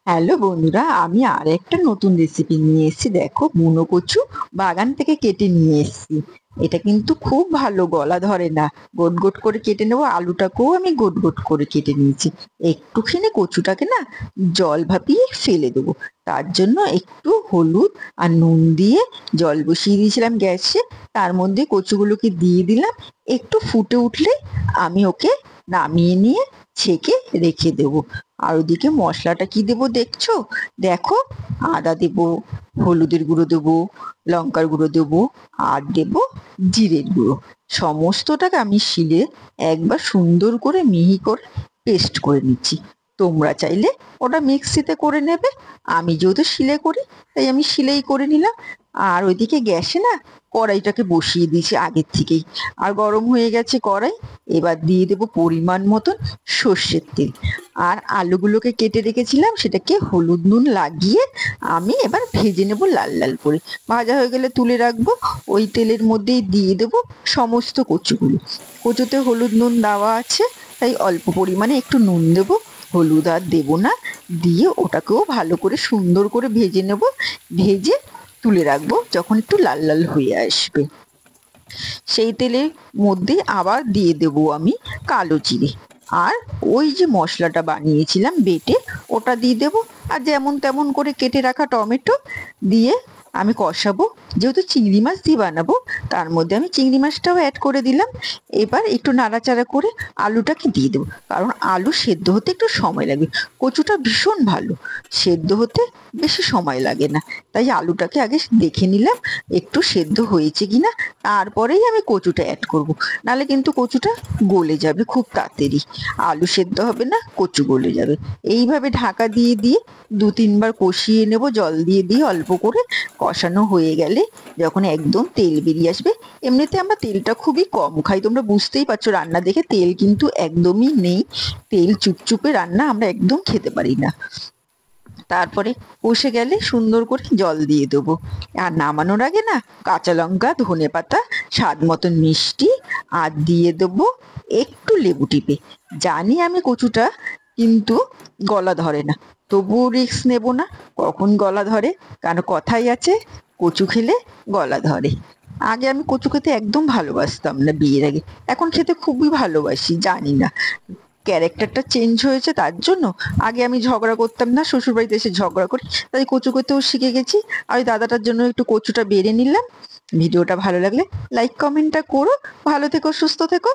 Hello বন্ধুরা, আমি আর একটা নতুন রেসিপি নিয়ে এসেছি। দেখো, বুনো কচু বাগান থেকে কেটে নিয়ে এসেছি। এটা কিন্তু খুব ভালো, গলা ধরে না। গোট গোট করে কেটে নেবো। আলুটাকেও আমি গোট গোট করে কেটে নিয়েছি। একটুখানি কচুটাকে না জল ভাপিয়ে ফেলে দেবো। তার জন্য একটু হলুদ আর নুন দিয়ে জল বসিয়ে দিয়েছিলাম গ্যাসে। তার মধ্যে কচুগুলোকে দিয়ে দিলাম। একটু ফুটে উঠলেই আমি ওকে নামিয়ে নিয়ে ছেঁকে রেখে দেবো। আর ওদিকে মশলাটা কি দেবো দেখছো? দেখো, আদা দেবো, হলুদের গুঁড়ো দেবো, লঙ্কার গুঁড়ো দেবো, আর দেবো জিরের গুঁড়ো। সমস্তটাকে আমি শিলে একবার সুন্দর করে মিহি করে পেস্ট করে নিচ্ছি। তোমরা চাইলে ওটা মিক্সিতে করে নেবে। আমি যেহেতু শিলে করি, তাই আমি শিলেই করে নিলাম। আর ওইদিকে গ্যাসে না কড়াইটাকে বসিয়ে দিয়েছি আগের থেকেই। আর গরম হয়ে গেছে কড়াই। এবার দিয়ে দেবো পরিমাণ মতন সর্ষের তেল। আর আলুগুলোকে কেটে রেখেছিলাম সেটাকে হলুদ নুন লাগিয়ে আমি এবার ভেজে নেব লাল লাল করে। ভাজা হয়ে গেলে তুলে রাখবো। ওই তেলের মধ্যেই দিয়ে দেবো সমস্ত কচুগুলো। কচুতে হলুদ নুন দেওয়া আছে, তাই অল্প পরিমাণে একটু নুন দেবো। হলুদ আর দেবো না। দিয়ে ওটাকেও ভালো করে সুন্দর করে ভেজে নেব। ভেজে তুলে রাখবো যখন একটু লাল লাল হয়ে আসবে। সেই তেলের মধ্যে আবার দিয়ে দেবো আমি কালো জিরে। আর ওই যে মশলাটা বানিয়েছিলাম বেটে, ওটা দিয়ে দেবো। আর যেমন তেমন করে কেটে রাখা টমেটো দিয়ে আমি কষাবো। যেহেতু চিংড়ি মাছ দিয়ে বানাবো, তার মধ্যে আমি চিংড়ি মাছটাও অ্যাড করে দিলাম। এবার একটু নাড়াচাড়া করে আলুটাকে দিয়ে দেবো, কারণ আলু সেদ্ধ হতে একটু সময় লাগবে। কচুটা ভীষণ ভালো, সেদ্ধ হতে বেশি সময় লাগে না। তাই আলুটাকে আগে দেখে নিলাম একটু সেদ্ধ হয়েছে কিনা, তারপরেই আমি কচুটা অ্যাড করব। নাহলে কিন্তু কচুটা গলে যাবে খুব তাড়াতাড়ি। আলু সেদ্ধ হবে না, কচু গলে যাবে। এইভাবে ঢাকা দিয়ে দিয়ে 2-3 বার কষিয়ে নেব, জল দিয়ে দিয়ে অল্প করে। কষানো হয়ে গেলে যখন একদম তেল বেরিয়ে আসবে, এমনিতে আমরা তেলটা খুবই কম খাই, তোমরা বুঝতেই পারছো রান্না দেখে তেল কিন্তু একদমই নেই। তেল চুপচুপে রান্না আমরা একদম খেতে পারি না। তারপরে কষে গেলে সুন্দর করে জল দিয়ে দেবো। আর নামানোর আগে না কাঁচা লঙ্কা, ধনেপাতা, স্বাদ মতন মিষ্টি, আর দিয়ে দেবো একটু লেবু টিপে। জানি আমি কচুটা কিন্তু গলা ধরে না, তবুও রিস্ক নেব না কখন গলা ধরে। কারণ কথাই আছে, কচু খেলে গলা ধরে। আগে আমি কচু খেতে একদম ভালোবাসতাম না বিয়ের আগে। এখন খেতে খুবই ভালোবাসি, জানি না ক্যারেক্টারটা চেঞ্জ হয়েছে তার জন্য। আগে আমি ঝগড়া করতাম না, শ্বশুরবাড়িতে এসে ঝগড়া করি, তাই কচু করতেও শিখে গেছি। আর ওই দাদাটার জন্য একটু কচুটা বেড়ে নিলাম। ভিডিওটা ভালো লাগলে লাইক কমেন্টটা করো। ভালো থেকো, সুস্থ থেকো।